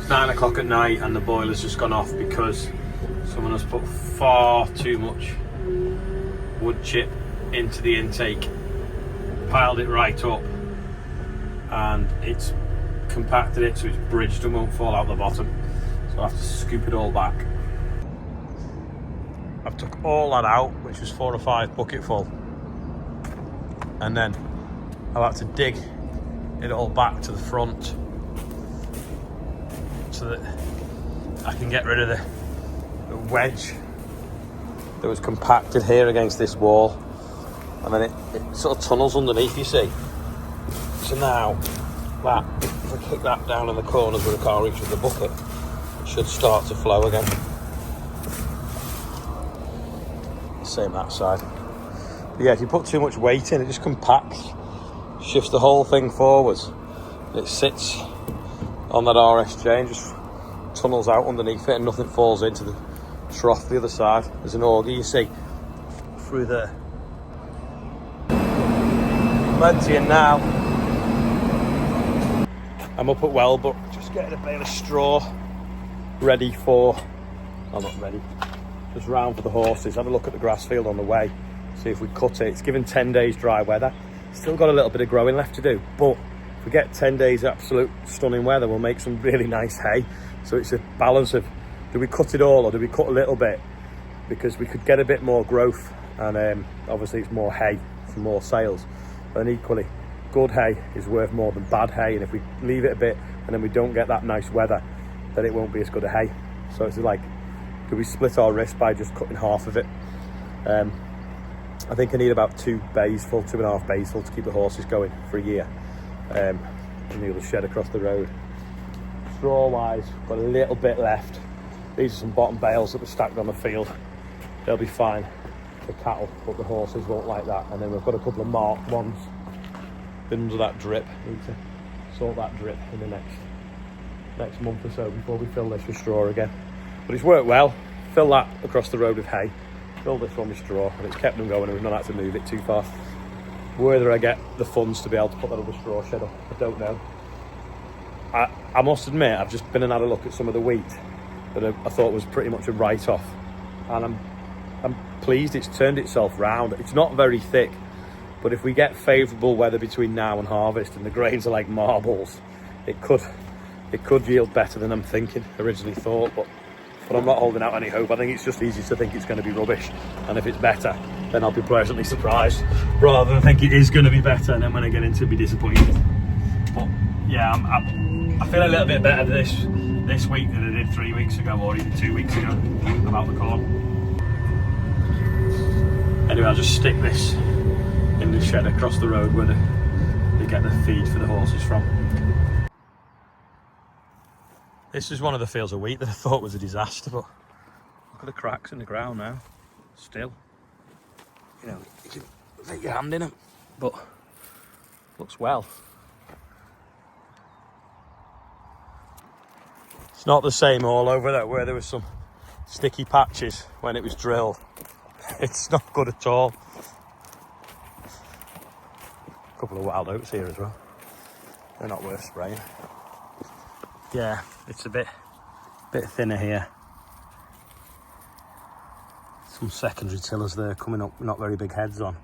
9 o'clock at night and the boiler's just gone off because someone has put far too much wood chip into the intake, piled it right up, and it's compacted it so it's bridged and won't fall out the bottom. So I have to scoop it all back. I've took all that out, which was 4 or 5 bucketful, and then I've had to dig it all back to the front so that I can get rid of the wedge that was compacted here against this wall, and then it sort of tunnels underneath, you see. So now that, if I kick that down in the corners where I can't reach with the bucket, it should start to flow again. Same that side. But yeah, if you put too much weight in, it just compacts, shifts the whole thing forwards. It sits on that RSJ and just tunnels out underneath it, and nothing falls into the trough the other side. There's an auger, you see, through there. Plenty in now. I'm up at Wellbrook, just getting a bale of straw ready for, I'm not ready, just round for the horses. Have a look at the grass field on the way, see if we cut it. It's given 10 days dry weather, still got a little bit of growing left to do, but if we get 10 days absolute stunning weather, we'll make some really nice hay. So it's a balance of, do we cut it all or do we cut a little bit, because we could get a bit more growth, and obviously it's more hay for more sales. And equally, good hay is worth more than bad hay, and if we leave it a bit and then we don't get that nice weather, then it won't be as good a hay. So it's like, do we split our risk by just cutting half of it? I think I need about 2 bays full, 2.5 bays full to keep the horses going for a year. In the other shed across the road. Straw wise, got a little bit left. These are some bottom bales that were stacked on the field. They'll be fine for cattle, but the horses won't like that. And then we've got a couple of marked ones been under that drip. Need to sort that drip in the next month or so before we fill this with straw again. But it's worked well. Fill that across the road with hay, fill this one with straw, and it's kept them going, and we've not had to move it too far. Whether I get the funds to be able to put that other straw shed up, I don't know. I must admit, I've just been and had a look at some of the wheat that I thought was pretty much a write-off, and I'm pleased it's turned itself round. It's not very thick, but if we get favourable weather between now and harvest and the grains are like marbles, it could yield better than I'm originally thought, but I'm not holding out any hope. I think it's just easy to think it's going to be rubbish, and if it's better, then I'll be pleasantly surprised, rather than think it is going to be better and then when I get into it, be disappointed. But yeah, I feel a little bit better this week than I did 3 weeks ago, or even 2 weeks ago, about the corn. Anyway, I'll just stick this in the shed across the road where they get the feed for the horses from. This is one of the fields of wheat that I thought was a disaster, but look at the cracks in the ground now. Still, you know, you can fit your hand in them, but looks well. It's not the same all over there, where there was some sticky patches when it was drilled. It's not good at all. A couple of wild oats here as well. They're not worth spraying. Yeah, it's a bit thinner here. Some secondary tillers there coming up, not very big heads on.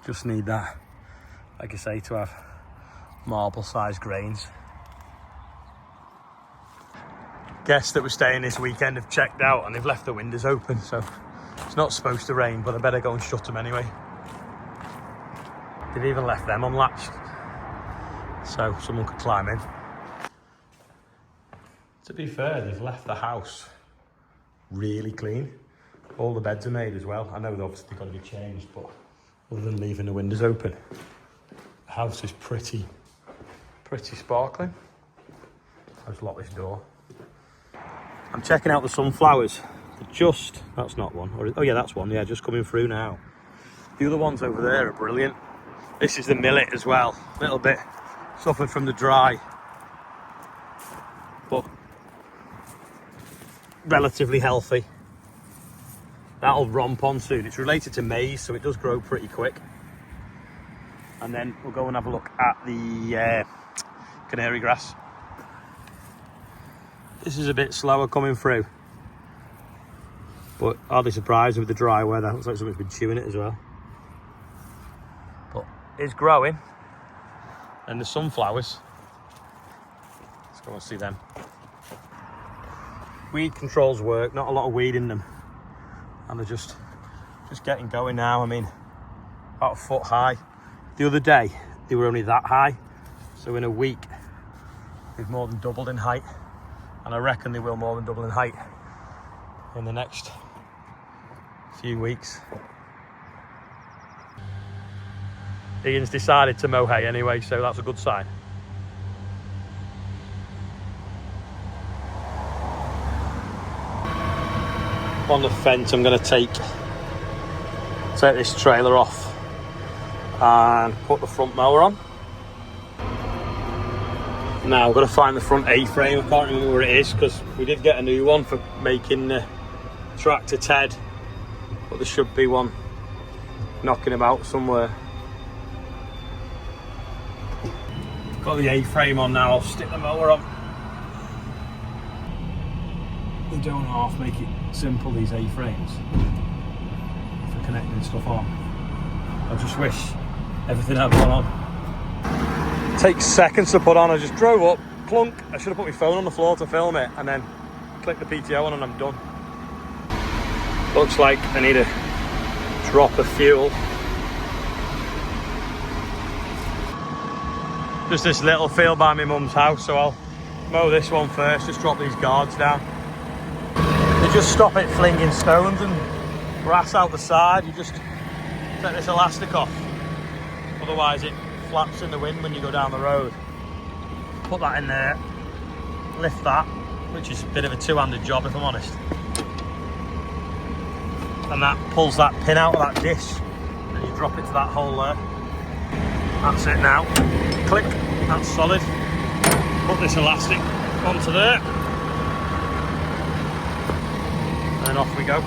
Just need that, like I say, to have marble sized grains. Guests that were staying this weekend have checked out and they've left the windows open, so it's not supposed to rain, but I better go and shut them anyway. They've even left them unlatched, so someone could climb in. To be fair, they've left the house really clean. All the beds are made as well. I know they've obviously got to be changed, but other than leaving the windows open, the house is pretty sparkling. I'll just lock this door. I'm checking out the sunflowers. That's not one. Oh yeah, that's one. Yeah, just coming through now. The other ones over there are brilliant. This is the millet as well. A little bit suffered from the dry, but relatively healthy. That'll romp on soon. It's related to maize, so it does grow pretty quick. And then we'll go and have a look at the canary grass. This is a bit slower coming through, but hardly surprised with the dry weather. Looks like someone's been chewing it as well. But it's growing. And the sunflowers, let's go and see them. Weed controls work, not a lot of weed in them. And they're just getting going now. I mean, about a foot high. The other day, they were only that high. So in a week, they've more than doubled in height. And I reckon they will more than double in height in the next few weeks. Ian's decided to mow hay anyway, so that's a good sign. On the fence, I'm going to take this trailer off and put the front mower on. Now I've got to find the front A-frame. I can't remember where it is because we did get a new one for making the tractor Ted, but there should be one knocking about somewhere. Got the A-frame on now, I'll stick the mower on. They don't half make it simple, these A-frames, for connecting stuff on. I just wish everything had gone on. Takes seconds to put on. I just drove up, clunk. I should have put my phone on the floor to film it and then click the PTO on and I'm done. Looks like I need a drop of fuel. Just this little field by my mum's house, so I'll mow this one first, just drop these guards down. They just stop it flinging stones and grass out the side. You just take this elastic off, otherwise it flaps in the wind when you go down the road. Put that in there, lift that, which is a bit of a two-handed job if I'm honest. And that pulls that pin out of that dish, and you drop it to that hole there. That's it now. Click, that's solid. Put this elastic onto there. And off we go.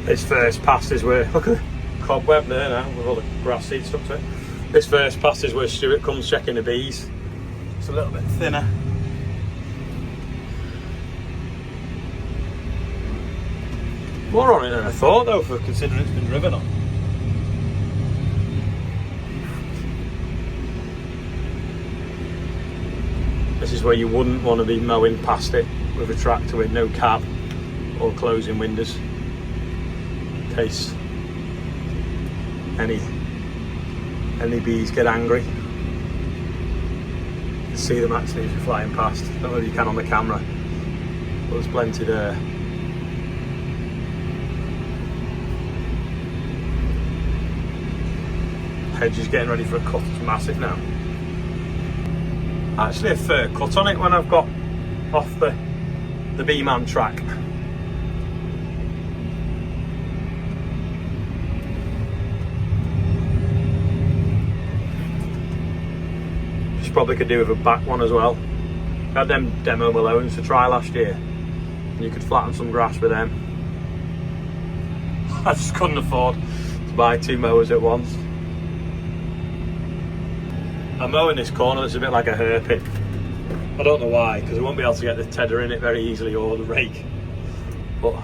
This first pass is where, look at the cobweb there now with all the grass seed stuck to it. This first pass is where Stuart comes checking the bees. It's a little bit thinner. More on it than I thought though, for considering it's been driven on. This is where you wouldn't want to be mowing past it with a tractor with no cab or closing windows, in case any bees get angry. You can see them actually as you're flying past. I don't know if you can on the camera, but there's plenty there. Hedge is getting ready for a cut. It's massive now. Actually a fair cut on it when I've got off the B-man track. Just probably could do with a back one as well. I had them demo Malones to try last year, and you could flatten some grass with them. I just couldn't afford to buy two mowers at once. I'm mowing this corner that's a bit like a hairpin. I don't know why, because I won't be able to get the tedder in it very easily or the rake, but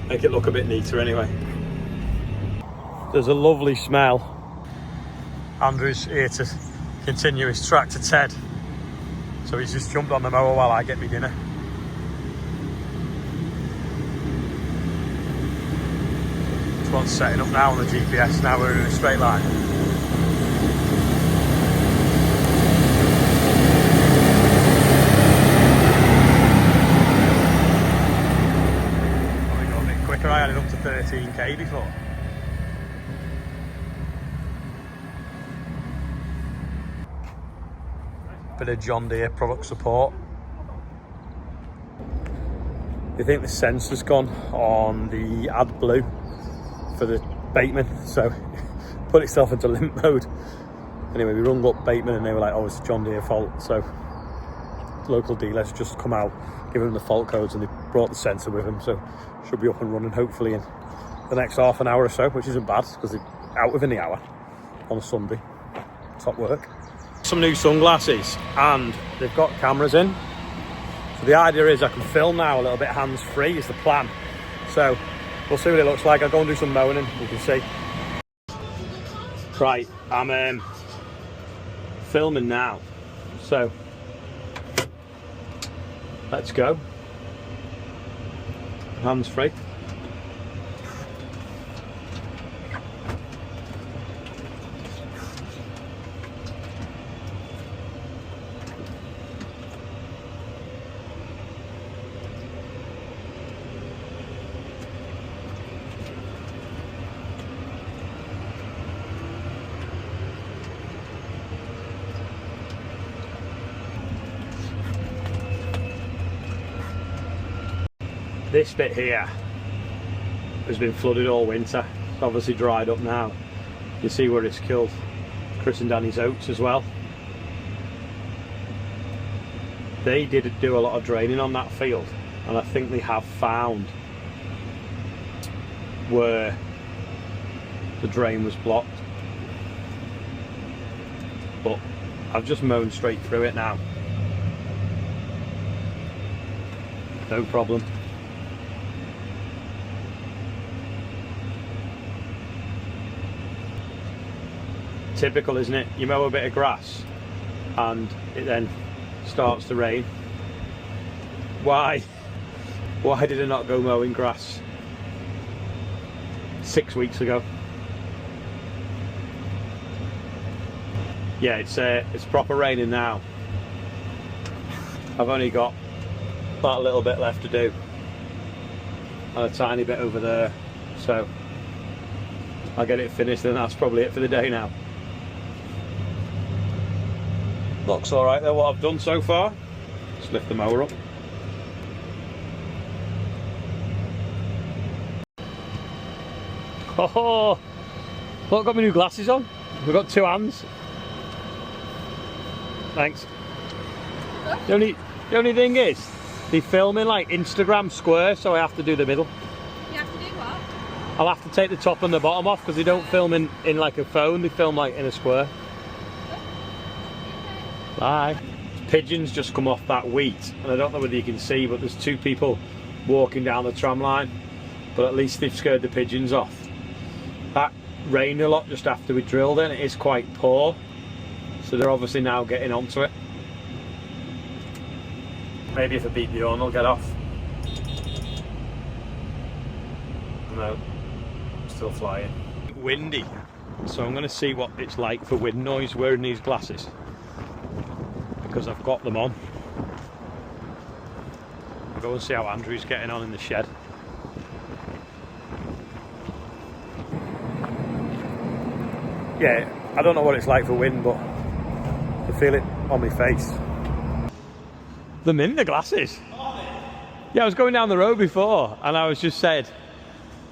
make it look a bit neater anyway. There's a lovely smell. Andrew's here to continue his tractor Ted, so he's just jumped on the mower while I get me dinner. This one's setting up now on the GPS. Now we're in a straight line. I had it up to 13k before. Bit of John Deere product support. I think the sensor's gone on the AdBlue for the Bateman, so put itself into limp mode. Anyway, we rung up Bateman and they were like, oh, it's a John Deere fault. So local dealers just come out, give them the fault codes, and they brought the sensor with them, so should be up and running hopefully in the next half an hour or so, which isn't bad because they're out within the hour on a Sunday. Top work. some new sunglasses and they've got cameras in. So the idea is I can film now a little bit hands-free is the plan. So we'll see what it looks like. I'll go and do some mowing and we can see. Right, I'm filming now. So let's go. Hands-free. This bit here has been flooded all winter. It's obviously dried up now. You see where it's killed Chris and Danny's oats as well. They did do a lot of draining on that field, and I think they have found where the drain was blocked. But I've just mown straight through it now. No problem. Typical, isn't it? You mow a bit of grass and it then starts to rain. Why did I not go mowing grass 6 weeks ago? Yeah, it's proper raining now. I've only got that little bit left to do and a tiny bit over there, so I'll get it finished and that's probably it for the day now. Looks alright there, what I've done so far. Just lift the mower up. Oh, look, I've got my new glasses on. We've got two hands. Thanks. The only thing is, they film in like Instagram square, so I have to do the middle. You have to do what? I'll have to take the top and the bottom off because they don't film in like a phone, they film like in a square. Bye. Pigeons just come off that wheat, and I don't know whether you can see, but there's two people walking down the tram line, but at least they've scared the pigeons off. That rained a lot just after we drilled it, and it is quite poor, so they're obviously now getting onto it. Maybe if I beat the horn they'll get off. No, still flying. Windy, so I'm going to see what it's like for wind noise wearing these glasses, because I've got them on. I'll go and see how Andrew's getting on in the shed. Yeah, I don't know what it's like for wind, but I feel it on my face. Them in the glasses? Yeah, I was going down the road before and I was just said,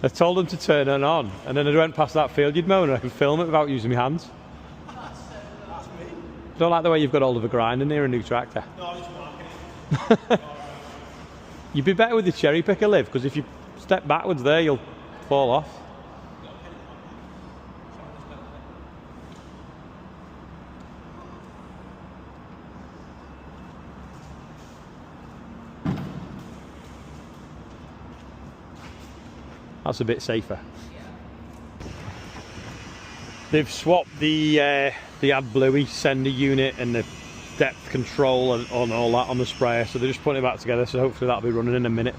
I told them to turn it on, and then I went past that field you'd mown and I could film it without using my hands. That's me. Don't like the way you've got hold of a grind and near a new tractor. No, I'm just marking it. You'd be better with the cherry picker, Liv, because if you step backwards there you'll fall off. That's a bit safer. They've swapped the AdBluey sender unit and the depth control and on all that on the sprayer, so they're just putting it back together, so hopefully that'll be running in a minute.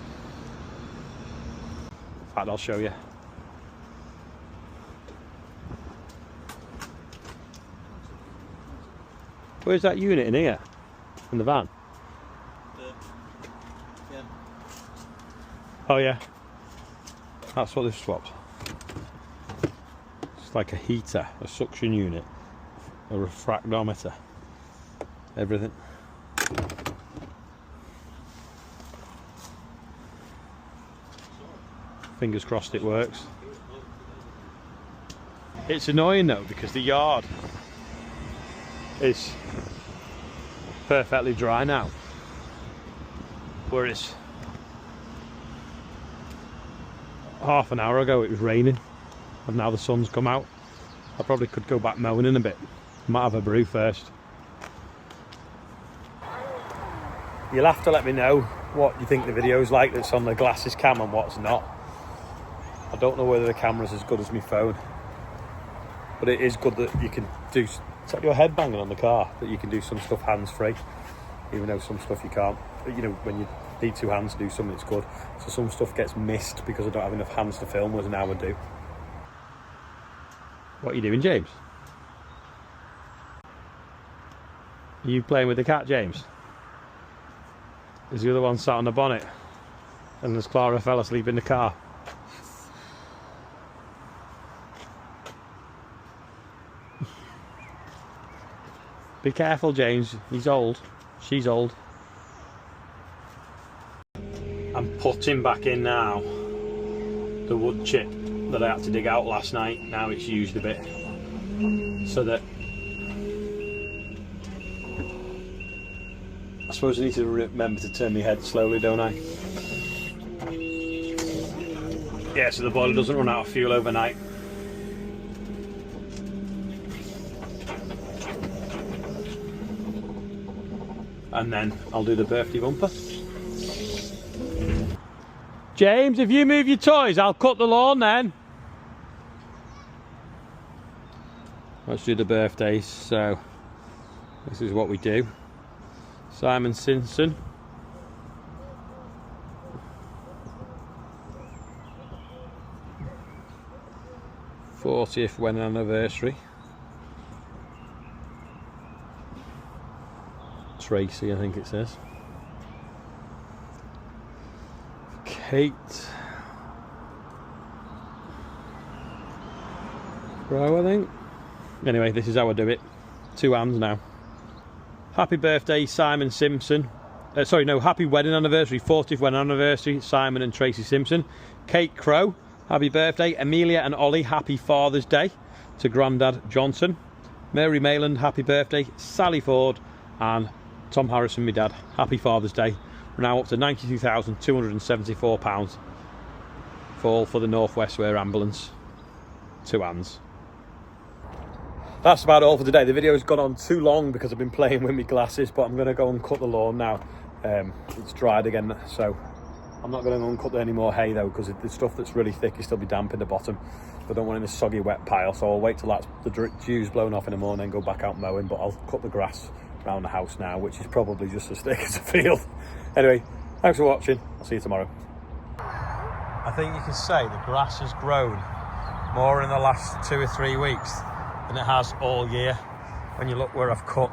In fact, I'll show you. Where's that unit in here? In the van? Yeah. Oh yeah. That's what they've swapped. It's like a heater, a suction unit, a refractometer, everything. Fingers crossed it works. It's annoying though because the yard is perfectly dry now, whereas half an hour ago it was raining and now the sun's come out. I probably could go back mowing in a bit. Might have a brew first. You'll have to let me know what you think the video's like that's on the glasses cam and what's not. I don't know whether the camera's as good as my phone, but it is good that you can do, it's like your head banging on the car, that you can do some stuff hands-free, even though some stuff you can't. But, you know, when you need two hands to do something, it's good. So some stuff gets missed because I don't have enough hands to film, whereas now I do. What are you doing, James? Are you playing with the cat, James? Is the other one sat on the bonnet? And as Clara fell asleep in the car? Be careful, James. He's old. She's old. I'm putting back in now the wood chip that I had to dig out last night. Now it's used a bit, so that I suppose I need to remember to turn my head slowly, don't I? Yeah, so the boiler doesn't run out of fuel overnight. And then I'll do the birthday bumper. James, if you move your toys, I'll cut the lawn then. Let's do the birthdays. So this is what we do. Simon Simpson. '40th wedding anniversary. Tracy, I think it says. Kate. Crow, I think. Anyway, this is how I do it. Two hands now. Happy birthday, Simon Simpson. Sorry, no, happy wedding anniversary, 40th wedding anniversary, Simon and Tracy Simpson. Kate Crow, happy birthday. Amelia and Olly, happy Father's Day to Grandad Johnson. Mary Mayland, happy birthday. Sally Ford and Tom Harrison, my dad, happy Father's Day. We're now up to £92,274 for the North West Wear ambulance. Two hands. That's about all for today. The video's gone on too long because I've been playing with my glasses, but I'm going to go and cut the lawn now. It's dried again, so I'm not going to go and cut any more hay though, because the stuff that's really thick is still be damp in the bottom. I don't want it in a soggy wet pile, so I'll wait till the dew's blown off in the morning and go back out mowing, but I'll cut the grass around the house now, which is probably just as thick as a field. Anyway, thanks for watching. I'll see you tomorrow. I think you can say the grass has grown more in the last 2 or 3 weeks than it has all year when you look where I've cut